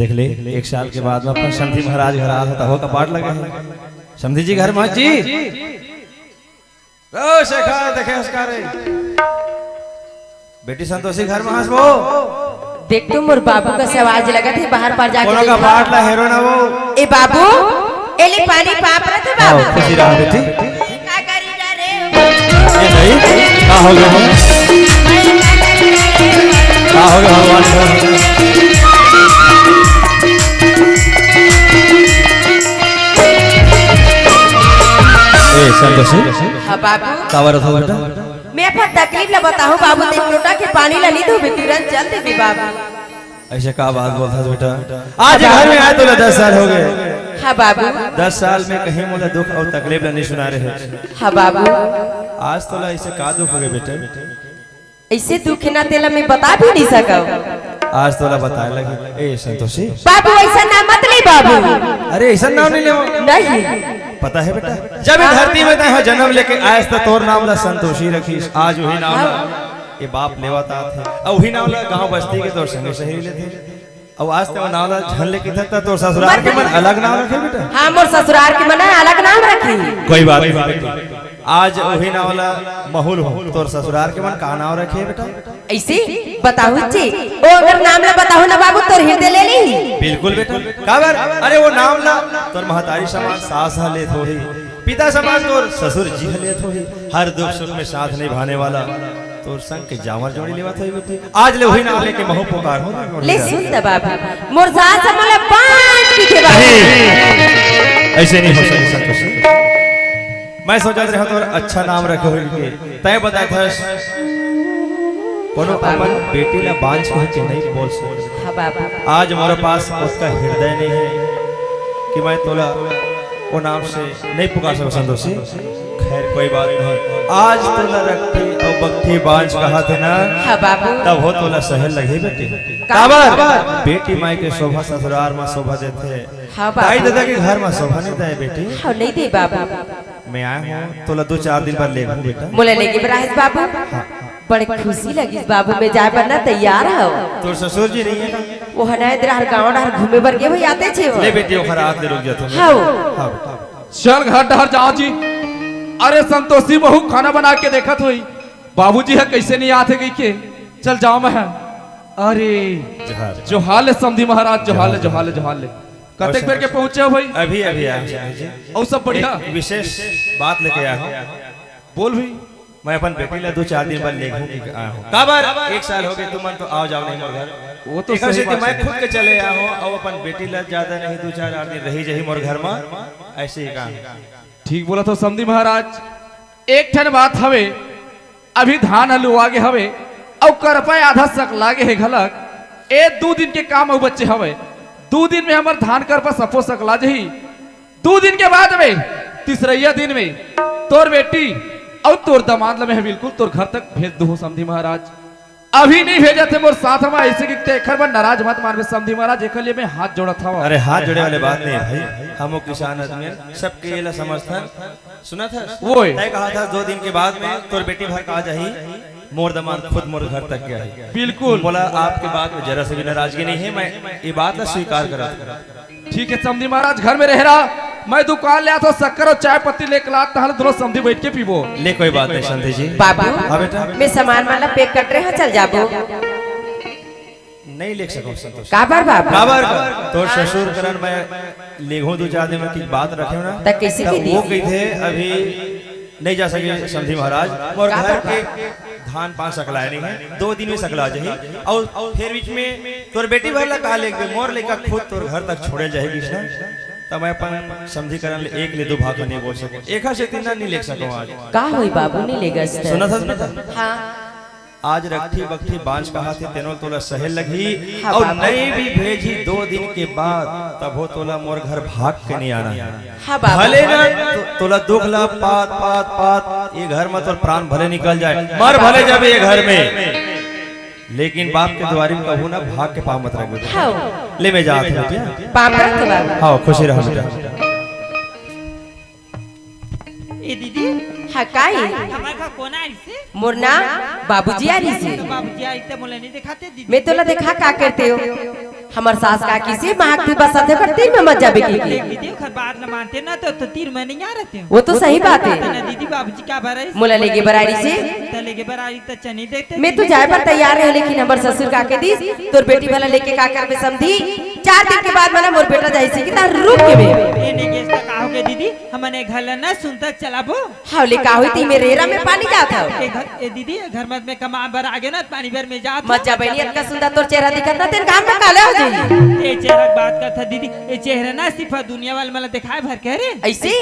देख ले 1 साल के बाद में अपन समधी महाराज घर आया था, हो कपाट लगे हैं समधी जी घर में जी ओ शेखा देखे उसका रे बेटी संतोषी घर में हंसबो देख तुम मोर बाबू का से आवाज लगा थी बाहर पर जाके कोनो का पाट ला हेरो ना वो ए बाबू एले पानी पाप रहा था बाबू खुशी रहा बेटी का करी जा रे ये नहीं का हो गया का हो गया भगवान ए संतोषी हां बाबू कावर हो बेटा मैं अपन तकलीफ ला बताऊं बाबू एक लोटा के पानी ला ली दो तुरंत चल दे बाबू ऐसे का बात बोलता बेटा आज घर में आए तो 10 साल हो गए हां बाबू 10 साल में कहीं मुझे दुख और तकलीफ नहीं सुना रहे हां बाबू आज तो ऐसे का दुख हो गए बेटे ऐसे दुख ना तेला मैं बता भी नहीं सकूं आज तो बताए लगे ए संतोषी बाबू ऐसा ना मत ले बाबू अरे ऐसा नाम नहीं ले नहीं पता है बेटा जब इस धरती में तय जन्म लेके आए तो तोर नाम ला संतोषी रखीस आज वही नाम ला ये बाप लेवाता थे और वही नाम ला गांव बस्ती के तोर संगे सही लेते अब आज तो नाम ला झन लेके था तोर ससुराल के मन अलग नाम रखे बेटा हां मोर ससुराल के मन अलग नाम रखी कोई बात नहीं आज वही नाम ला महुल हो तोर ससुराल के मन का नाम रखे बेटा ऐसे बताओ जी ओ अगर नाम ला बताओ ना बाबू तोर हृदय ले ली बिल्कुल बेटा काबर अरे वो नाम ला तोर महतारी समाज सास ले थोड़ी पिता समाज तोर ससुर जी ले थोड़ी हर दुख सुख में साथ निभाने वाला तोर संग के जामर जोड़ी लेवा थई बेटी आज ले वही नाम लेके महु पुकार हो ले सुन त बाबू मोर सास हमला पांच की के बाबू ऐसे नहीं हो सकता संतोष मैं सोचा रहा तोर अच्छा नाम रखे हो के तय बता था कोनो अपन बेटी ला बांझ कह के नहीं बोल सकता हां बाबू आज मोरे पास उसका हृदय नहीं है कि मैं तोला वो नाम से नहीं पुकार सकूं संतोषी खैर कोई बात नहीं आज तोला रखती और बक्ती बांझ कहा थे ना हां बाबू तब हो तोला सहल लगे बेटी काबर बेटी माई के शोभा ससुराल में शोभा देते हां ताई बाबू दादा के घर में शोभा नहीं दे बेटी हां नहीं दे बाबू मैं आया हूं तोला 2-4 दिन बाद ले आऊं बेटा मोले लेके बराज बाबू बड़े खुशी लगी बाबू में जाए बनना तैयार हो तोर ससुर जी नहीं है वो हनाय दर गांव डर घूमे बर के भाई आते छे ले बेटी ओखर हाथ दे रुक जा तुम हां हां चल घर डहर जाओ जी अरे संतोषी बहू खाना बना के देखत हुई बाबूजी है कैसे नहीं आते गई के चल जाओ मैं अरे जो हाल है समधी महाराज जो हाल है जो हाल है जो हाल है कतेक बेर के पहुंचे हो भाई अभी अभी आया जी और सब बढ़िया विशेष बात लेके आया हूं बोल भाई मैं अपन बेटी ला 2-4 दिन बाद ले आया हूं काबर 1 साल हो गए तुम तो आओ जाओ नहीं मोर घर वो तो सही सही बात बात मैं खुद के चले आया हूं और अपन बेटी ला ज्यादा नहीं 2-4 दिन रही जही मोर घर में ऐसे ही काम ठीक बोला तो समधी महाराज एक ठन बात हवे अभी धान हलू आगे हवे और करपा आधा सक लागे है घलक ए 2 दिन के काम और बच्चे हवे 2 दिन में हमार धान करपा सपो सक ला जही 2 दिन के बाद में तीसरा दिन में तोर बेटी और तोर दामाद में है बिल्कुल तोर घर तक भेज दो समधी महाराज अभी नहीं भेजा थे मोर साथ में ऐसे कि तेखर पर नाराज मत मानवे समधी महाराज एक लिए मैं हाथ जोड़ा था अरे हाथ जोड़े वाले बात नहीं है भाई हम किसान आदमी सबके लिए समर्थन सुना था वो तय कहा था 2 दिन के बाद में तोर बेटी घर का जाही मोर दमाद खुद मोर घर तक गया है बिल्कुल बोला आपके बात में जरा से भी नाराजगी नहीं है मैं ये बात ना स्वीकार करा ठीक है समधी महाराज घर में रह रहा मैं दुकान ले आता शक्कर और चाय पत्ती लेकर लाता हूं दोनों समधी बैठ के पीबो ले कोई बात नहीं संधि जी बाबू हाँ बेटा मैं सामान वाला पैक कर रहे हैं चल जाबो नहीं लिख सकूं संतोष काबर बाबू काबर तोर ससुर करन मैं लेघो 2-4 दिन में की बात रखे ना तब कैसे की दी वो कही थे अभी नहीं जा सके समधी महाराज और घर के धान 5 सकला नहीं है 2 दिन में सकला जाही और फिर बीच में तोर बेटी भरला का लेके मोर लेका खुद तोर घर तक छोड़े जाएगी ना तब मैं अपन समझी करन ले 1 ले 2 भाग नहीं बोल सको एक से 3 नहीं लिख सकूं आज का होई बाबू नहीं लेगा सुना था बेटा हां आज रखी बखती बांझ कहा थे तेनो तोला सहल लगी हाँ, और बाबा। नहीं भी भेजी 2 दिन के बाद तब हो तोला मोर घर भाग के नहीं आना हां बाबू भले ना तोला दुख ला पात पात पात ये घर में तोर प्राण भले निकल जाए मर भले जब ये घर में लेकिन बाप के द्वारी में कहूं ना भाग के पाँव मत रख हां ले मैं जात हूं बेटा पापड़ के बाबू हाँ खुशी रहो बेटा ए दीदी हां काई हमारे का कोना आई से मोरना बाबूजी आ रही से बाबूजी आई ते मोले नहीं दिखाते दीदी मैं तोला देखा का करते हो हमार सास काकी से महाक्ति बस साथे कर तीन में मत जाबे की देख दीदी खर बात न मानते ना तो तीर में नहीं आ रहते वो तो सही बात है ना दीदी बाबूजी का भरा मोला लेके बराड़ी से लेके बरारी तो चनी देखते मैं तो जाए पर तैयार है लेकिन हमार ससुर काके दी तोर बेटी वाला लेके का कर में समझी 4 दिन के बाद मना मोर बेटा जाई से कि रुक के बे ए ने गेस का हो के दीदी हमने घर ना सुनता चलाबो हां ले का होई ती मेरे रेरा में पानी जात है ए दीदी घर मत में कमा भर आगे ना पानी भर में जात मत जा बहनी इतना सुंदर तोर चेहरा दिखत ना तेरे काम में काले हो जाई ए चेहरा की बात करता दीदी ए चेहरा ना सिर्फ दुनिया वाले मला दिखाए भर के रे ऐसे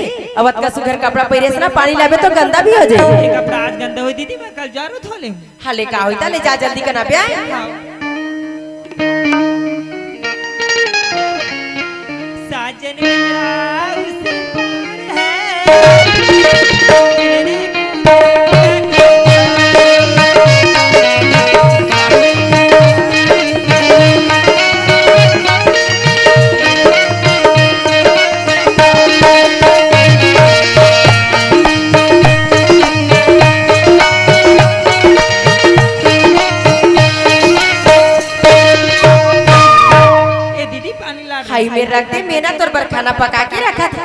अवत का सुघर कपड़ा पहिरे से ना पानी लाबे तो गंदा भी हो जाई ए कपड़ा आज गंदा होई दीदी मैं कल जरूर धो ले हां ले का होई ता ले जा जल्दी कना पे साजन मेरा उसे पार हाई में रख दे मैं ना तोर पर खाना पका के रखा था